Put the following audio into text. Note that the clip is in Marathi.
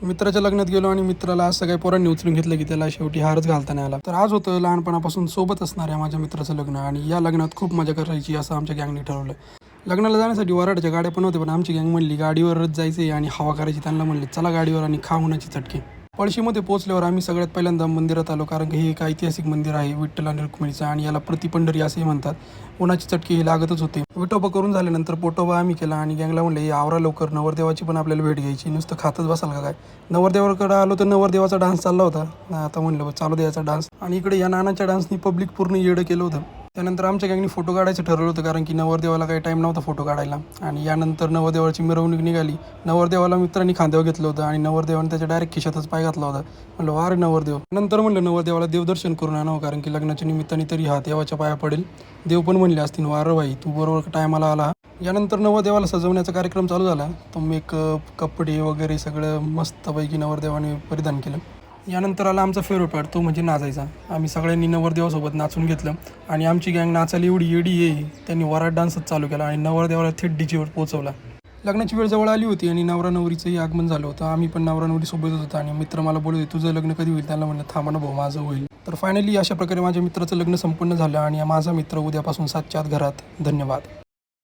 मित्राच्या लग्नात गेलो आणि मित्राला असं काही पोरांनी उचलून घेतलं की त्याला शेवटी हारच घालता नाही आला. तर आज होतं लहानपणापासून सोबत असणाऱ्या माझ्या मित्राचं लग्न आणि या लग्नात खूप मजा करायची असं आमच्या गँगने ठरवलं. लग्नाला जाण्यासाठी वराडाच्या गाड्या पण होत्या, पण आमची गँग म्हणली गाडीवरच जायचं आणि हवा करायची. त्यांना म्हणले चला गाडीवर आणि खा उन्हाची चटके. पळशीमध्ये पोहोचल्यावर आम्ही सगळ्यात पहिल्यांदा मंदिरात आलो, कारण की हे एक ऐतिहासिक मंदिर आहे विठ्ठल आणि रुक्मिणीचं आणि याला प्रतिपंढरी असेही म्हणतात. उन्हाची चटके हे लागतच होते. विठोबा करून झाल्यानंतर पोटोबा आम्ही केला आणि गँगला म्हणले हे आवरा लवकर, नवरदेवाची पण आपल्याला भेट घ्यायची, नुसतं खातच बसाल का काय. नवरदेवाकडे आलो तर नवरदेवाचा डान्स चालला होता. आता म्हणलं चालू द्यायचा डान्स, आणि इकडे या नानाच्या डान्सनी पब्लिक पूर्ण येडं केलं होतं. त्यानंतर आमच्या गँगनी फोटो काढायचं ठरवलं होतं, कारण की नवरदेवाला काही टाईम नव्हता फोटो काढायला. आणि यानंतर नवरदेवाची मिरवणूक निघाली. नवरदेवाला मित्रांनी खांद्यावर घेतलं होतं आणि नवरदेवाने त्याच्या डायरेक्ट खिशातच पाय घातला होता. म्हणलं वारे नवरदेव. नंतर म्हणलं नवरदेवाला देवदर्शन करून आणावं, कारण की लग्नाच्या निमित्ताने तरी हा देवाच्या पाया पडेल. देव पण म्हणले असतील वारं बाई तू बरोबर टायमाला आला. यानंतर नवरदेवाला सजवण्याचा कार्यक्रम चालू झाला. तो मेकअप कपडे वगैरे सगळं मस्तपैकी नवरदेवाने परिधान केलं. यानंतर आला आमचा फेवरेट पार्ट, तो म्हणजे नाचायचा. आम्ही सगळ्यांनी नवरदेवासोबत नाचून घेतलं आणि आमची गँग नाचायला एवढी येडी आहे त्यांनी वरात डान्सच चालू केला आणि नवरदेवाला थेट डीजेवर पोहोचवला. लग्नाची वेळ जवळ आली होती आणि नवरा नवरीचंही आगमन झालं होतं. आम्ही पण नवरा नवरी सोबतच होतो आणि मित्र मला बोलत होते तुझं लग्न कधी होईल. त्यांना म्हणलं थांबा ना भाऊ माझं होईल. तर फायनली अशा प्रकारे माझ्या मित्राचं लग्न संपन्न झालं आणि माझा मित्र उद्यापासून 7च्या आत घरात. धन्यवाद.